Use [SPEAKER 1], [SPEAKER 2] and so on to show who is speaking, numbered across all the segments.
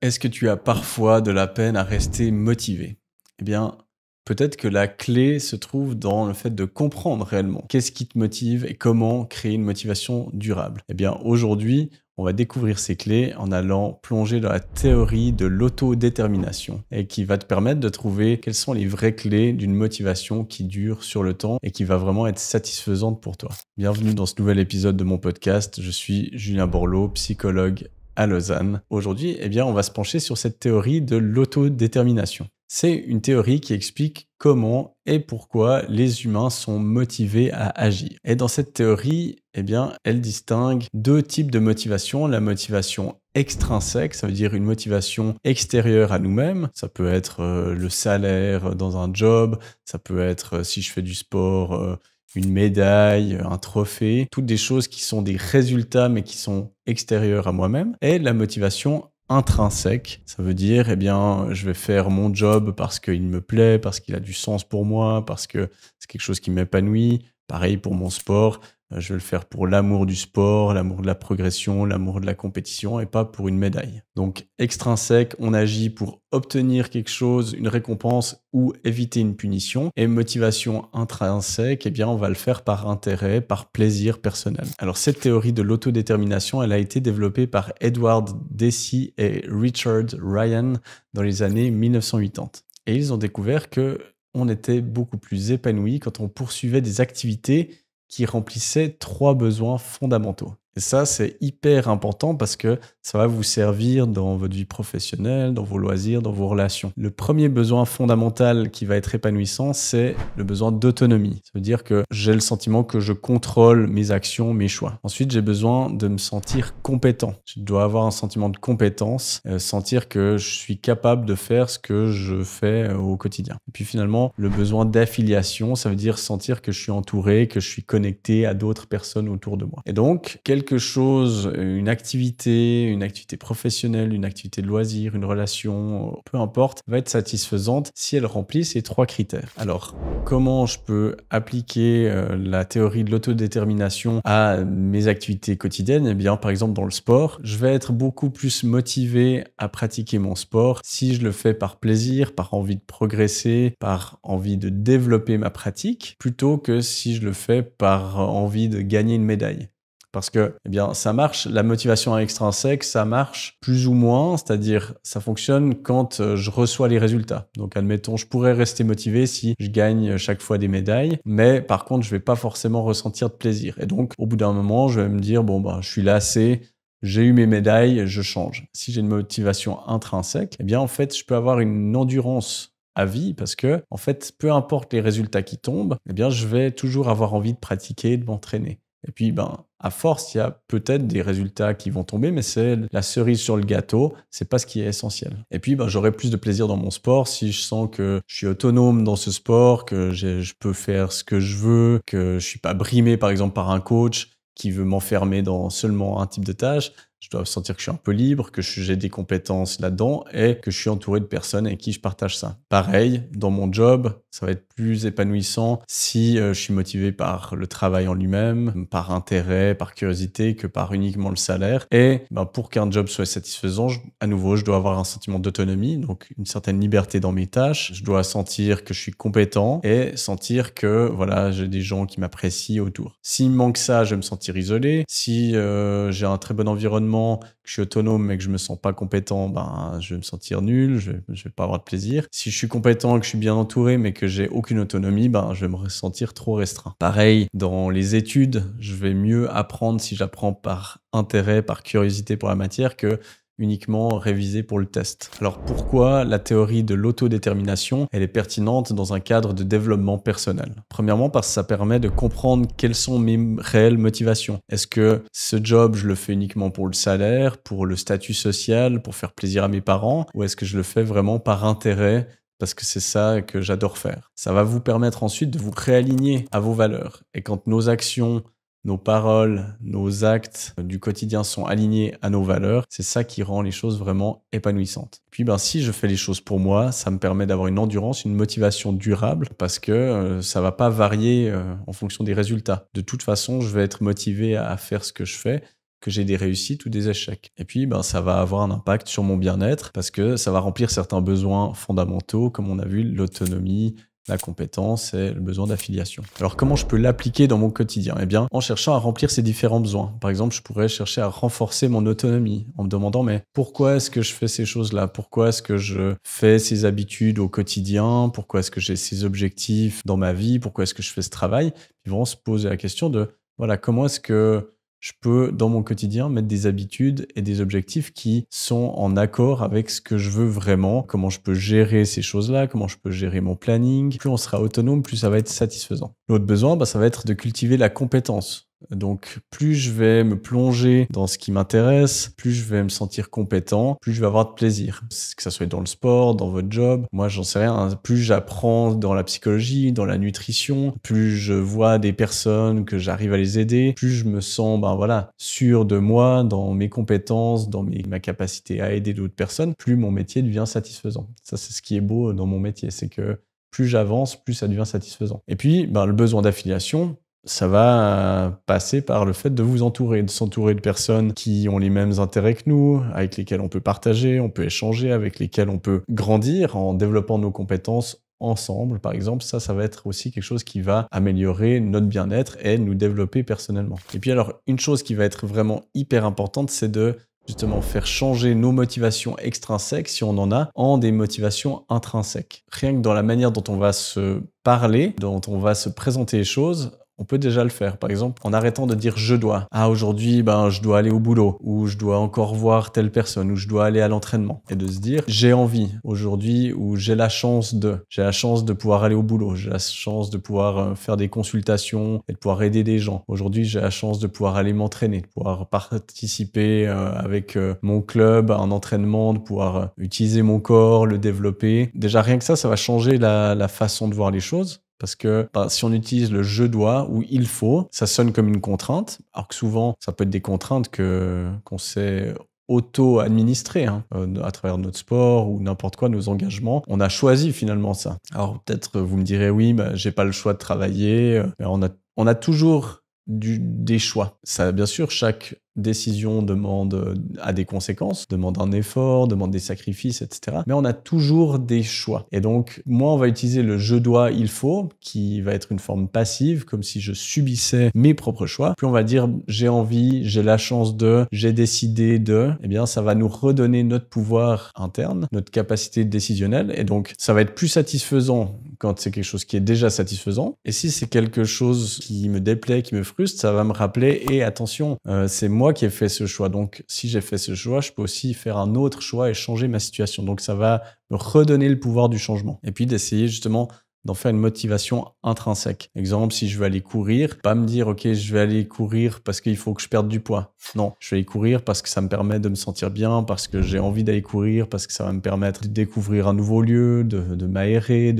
[SPEAKER 1] Est-ce que tu as parfois de la peine à rester motivé? Eh bien, peut-être que la clé se trouve dans le fait de comprendre réellement qu'est-ce qui te motive et comment créer une motivation durable. Eh bien, aujourd'hui, on va découvrir ces clés en allant plonger dans la théorie de l'autodétermination et qui va te permettre de trouver quelles sont les vraies clés d'une motivation qui dure sur le temps et qui va vraiment être satisfaisante pour toi. Bienvenue dans ce nouvel épisode de mon podcast. Je suis Julien Borloo, psychologue à Lausanne. Aujourd'hui, on va se pencher sur cette théorie de l'autodétermination. C'est une théorie qui explique comment et pourquoi les humains sont motivés à agir. Et dans cette théorie, elle distingue deux types de motivation. La motivation extrinsèque, ça veut dire une motivation extérieure à nous-mêmes. Ça peut être le salaire dans un job, ça peut être si je fais du sport, une médaille, un trophée, toutes des choses qui sont des résultats mais qui sont extérieurs à moi-même. Et la motivation intrinsèque, ça veut dire je vais faire mon job parce qu'il me plaît, parce qu'il a du sens pour moi, parce que c'est quelque chose qui m'épanouit. Pareil pour mon sport, je vais le faire pour l'amour du sport, l'amour de la progression, l'amour de la compétition et pas pour une médaille. Donc extrinsèque, on agit pour obtenir quelque chose, une récompense ou éviter une punition. Et motivation intrinsèque, on va le faire par intérêt, par plaisir personnel. Alors cette théorie de l'autodétermination, elle a été développée par Edward Deci et Richard Ryan dans les années 1980. Et ils ont découvert que on était beaucoup plus épanoui quand on poursuivait des activités qui remplissaient 3 besoins fondamentaux. Et ça, c'est hyper important parce que ça va vous servir dans votre vie professionnelle, dans vos loisirs, dans vos relations. Le premier besoin fondamental qui va être épanouissant, c'est le besoin d'autonomie. Ça veut dire que j'ai le sentiment que je contrôle mes actions, mes choix. Ensuite, j'ai besoin de me sentir compétent. Je dois avoir un sentiment de compétence, sentir que je suis capable de faire ce que je fais au quotidien. Et puis finalement, le besoin d'affiliation, ça veut dire sentir que je suis entouré, que je suis connecté à d'autres personnes autour de moi. Et donc, quelque chose, une activité professionnelle, une activité de loisir, une relation, peu importe, va être satisfaisante si elle remplit ces 3 critères. Alors, comment je peux appliquer la théorie de l'autodétermination à mes activités quotidiennes? Par exemple, dans le sport, je vais être beaucoup plus motivé à pratiquer mon sport si je le fais par plaisir, par envie de progresser, par envie de développer ma pratique, plutôt que si je le fais par envie de gagner une médaille. Parce que, ça marche, la motivation extrinsèque, ça marche plus ou moins, c'est-à-dire ça fonctionne quand je reçois les résultats. Donc, admettons, je pourrais rester motivé si je gagne chaque fois des médailles, mais par contre, je vais pas forcément ressentir de plaisir. Et donc, au bout d'un moment, je vais me dire, je suis lassé, j'ai eu mes médailles, je change. Si j'ai une motivation intrinsèque, je peux avoir une endurance à vie parce que, peu importe les résultats qui tombent, je vais toujours avoir envie de pratiquer, de m'entraîner. Et puis, à force, il y a peut-être des résultats qui vont tomber, mais c'est la cerise sur le gâteau, c'est pas ce qui est essentiel. Et puis, j'aurai plus de plaisir dans mon sport si je sens que je suis autonome dans ce sport, que je peux faire ce que je veux, que je suis pas brimé, par exemple, par un coach qui veut m'enfermer dans seulement un type de tâche. Je dois sentir que je suis un peu libre, que j'ai des compétences là-dedans et que je suis entouré de personnes avec qui je partage ça. Pareil, dans mon job, ça va être plus épanouissant si je suis motivé par le travail en lui-même, par intérêt, par curiosité, que par uniquement le salaire. Et pour qu'un job soit satisfaisant, à nouveau, je dois avoir un sentiment d'autonomie, donc une certaine liberté dans mes tâches. Je dois sentir que je suis compétent et sentir que j'ai des gens qui m'apprécient autour. S'il me manque ça, je vais me sentir isolé. Si j'ai un très bon environnement, que je suis autonome mais que je me sens pas compétent, je vais me sentir nul, je vais pas avoir de plaisir. Si je suis compétent, que je suis bien entouré mais que j'ai aucune autonomie, je vais me ressentir trop restreint. Pareil, dans les études, je vais mieux apprendre si j'apprends par intérêt, par curiosité pour la matière que uniquement réviser pour le test. Alors pourquoi la théorie de l'autodétermination, elle est pertinente dans un cadre de développement personnel? Premièrement, parce que ça permet de comprendre quelles sont mes réelles motivations. Est-ce que ce job, je le fais uniquement pour le salaire, pour le statut social, pour faire plaisir à mes parents, ou est-ce que je le fais vraiment par intérêt parce que c'est ça que j'adore faire? Ça va vous permettre ensuite de vous réaligner à vos valeurs. Et quand nos actions, nos paroles, nos actes du quotidien sont alignés à nos valeurs, c'est ça qui rend les choses vraiment épanouissantes. Puis si je fais les choses pour moi, ça me permet d'avoir une endurance, une motivation durable parce que ça va pas varier en fonction des résultats. De toute façon, je vais être motivé à faire ce que je fais, que j'ai des réussites ou des échecs. Et puis, ça va avoir un impact sur mon bien-être parce que ça va remplir certains besoins fondamentaux, comme on a vu, l'autonomie, la compétence et le besoin d'affiliation. Alors, comment je peux l'appliquer dans mon quotidien? Eh bien, en cherchant à remplir ces différents besoins. Par exemple, je pourrais chercher à renforcer mon autonomie en me demandant, mais pourquoi est-ce que je fais ces choses-là? Pourquoi est-ce que je fais ces habitudes au quotidien? Pourquoi est-ce que j'ai ces objectifs dans ma vie? Pourquoi est-ce que je fais ce travail? Ils vont se poser la question de, voilà, comment est-ce que je peux, dans mon quotidien, mettre des habitudes et des objectifs qui sont en accord avec ce que je veux vraiment, comment je peux gérer ces choses-là, comment je peux gérer mon planning. Plus on sera autonome, plus ça va être satisfaisant. L'autre besoin, ça va être de cultiver la compétence. Donc, plus je vais me plonger dans ce qui m'intéresse, plus je vais me sentir compétent, plus je vais avoir de plaisir. Que ça soit dans le sport, dans votre job, moi j'en sais rien, hein. Plus j'apprends dans la psychologie, dans la nutrition, plus je vois des personnes que j'arrive à les aider, plus je me sens sûr de moi, dans mes compétences, dans ma capacité à aider d'autres personnes, plus mon métier devient satisfaisant. Ça, c'est ce qui est beau dans mon métier, c'est que plus j'avance, plus ça devient satisfaisant. Et puis, le besoin d'affiliation, ça va passer par le fait de vous entourer, de s'entourer de personnes qui ont les mêmes intérêts que nous, avec lesquelles on peut partager, on peut échanger, avec lesquelles on peut grandir en développant nos compétences ensemble, par exemple. Ça va être aussi quelque chose qui va améliorer notre bien-être et nous développer personnellement. Et puis alors, une chose qui va être vraiment hyper importante, c'est de justement faire changer nos motivations extrinsèques, si on en a, en des motivations intrinsèques. Rien que dans la manière dont on va se parler, dont on va se présenter les choses, on peut déjà le faire. Par exemple, en arrêtant de dire « je dois ». Ah, aujourd'hui, je dois aller au boulot, ou je dois encore voir telle personne, ou je dois aller à l'entraînement. Et de se dire « j'ai envie aujourd'hui » ou « j'ai la chance de ». J'ai la chance de pouvoir aller au boulot, j'ai la chance de pouvoir faire des consultations et de pouvoir aider des gens. Aujourd'hui, j'ai la chance de pouvoir aller m'entraîner, de pouvoir participer avec mon club à un entraînement, de pouvoir utiliser mon corps, le développer. Déjà, rien que ça va changer la façon de voir les choses. Parce que si on utilise le « je dois » ou « il faut », ça sonne comme une contrainte, alors que souvent, ça peut être des contraintes qu'on sait auto-administrer à travers notre sport ou n'importe quoi, nos engagements. On a choisi finalement ça. Alors peut-être vous me direz « oui, j'ai pas le choix de travailler ». On a toujours des choix. Ça, bien sûr, chaque décision a des conséquences, demande un effort, demande des sacrifices, etc. Mais on a toujours des choix. Et donc, moi, on va utiliser le « je dois, il faut » qui va être une forme passive, comme si je subissais mes propres choix. Puis on va dire « j'ai envie, j'ai la chance de, j'ai décidé de ». Eh bien, ça va nous redonner notre pouvoir interne, notre capacité décisionnelle. Et donc, ça va être plus satisfaisant quand c'est quelque chose qui est déjà satisfaisant. Et si c'est quelque chose qui me déplaît, qui me frustre, ça va me rappeler « et attention, c'est moi qui ai fait ce choix. Donc, si j'ai fait ce choix, je peux aussi faire un autre choix et changer ma situation. » Donc, ça va me redonner le pouvoir du changement. Et puis, d'essayer justement d'en faire une motivation intrinsèque. Exemple, si je veux aller courir, pas me dire « ok, je vais aller courir parce qu'il faut que je perde du poids ». Non, je vais aller courir parce que ça me permet de me sentir bien, parce que j'ai envie d'aller courir, parce que ça va me permettre de découvrir un nouveau lieu, de m'aérer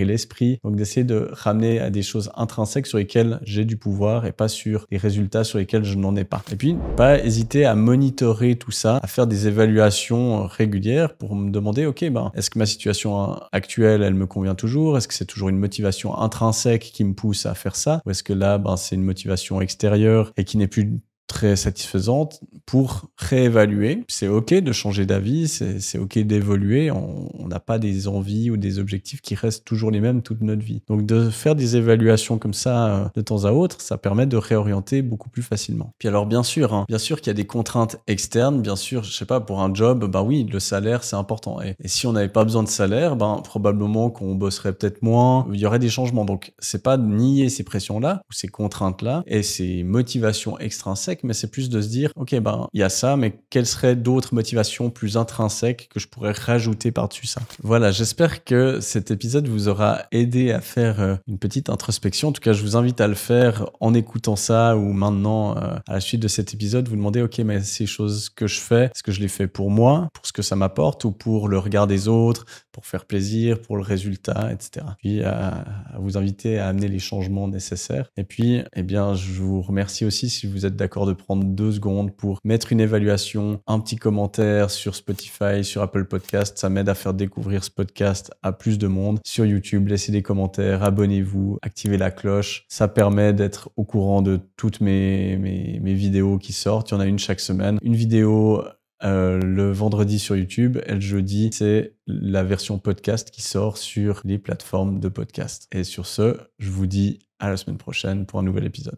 [SPEAKER 1] l'esprit. Donc d'essayer de ramener à des choses intrinsèques sur lesquelles j'ai du pouvoir et pas sur des résultats sur lesquels je n'en ai pas. Et puis, pas hésiter à monitorer tout ça, à faire des évaluations régulières pour me demander « ok, est-ce que ma situation actuelle, elle me convient toujours? Est-ce que c'est toujours une motivation intrinsèque qui me pousse à faire ça? Ou est-ce que là, c'est une motivation extérieure et qui n'est plus très satisfaisante pour réévaluer. C'est OK de changer d'avis, c'est OK d'évoluer. On n'a pas des envies ou des objectifs qui restent toujours les mêmes toute notre vie. Donc de faire des évaluations comme ça de temps à autre, ça permet de réorienter beaucoup plus facilement. Puis alors bien sûr qu'il y a des contraintes externes, bien sûr, je sais pas, pour un job, oui, le salaire c'est important. Et si on n'avait pas besoin de salaire, probablement qu'on bosserait peut-être moins, il y aurait des changements. Donc c'est pas de nier ces pressions-là ou ces contraintes-là et ces motivations extrinsèques, mais c'est plus de se dire, ok, il y a ça, mais quelles seraient d'autres motivations plus intrinsèques que je pourrais rajouter par-dessus ça? Voilà, j'espère que cet épisode vous aura aidé à faire une petite introspection. En tout cas, je vous invite à le faire en écoutant ça ou maintenant, à la suite de cet épisode, vous demandez, ok, mais ces choses que je fais, est-ce que je les fais pour moi, pour ce que ça m'apporte ou pour le regard des autres, pour faire plaisir, pour le résultat, etc. Puis à vous inviter à amener les changements nécessaires. Et puis, je vous remercie aussi si vous êtes d'accord de de prendre 2 secondes pour mettre une évaluation, un petit commentaire sur Spotify, sur Apple Podcast. Ça m'aide à faire découvrir ce podcast à plus de monde. Sur YouTube, laissez des commentaires, abonnez-vous, activez la cloche. Ça permet d'être au courant de toutes mes vidéos qui sortent. Il y en a une chaque semaine. Une vidéo le vendredi sur YouTube et le jeudi, c'est la version podcast qui sort sur les plateformes de podcast. Et sur ce, je vous dis à la semaine prochaine pour un nouvel épisode.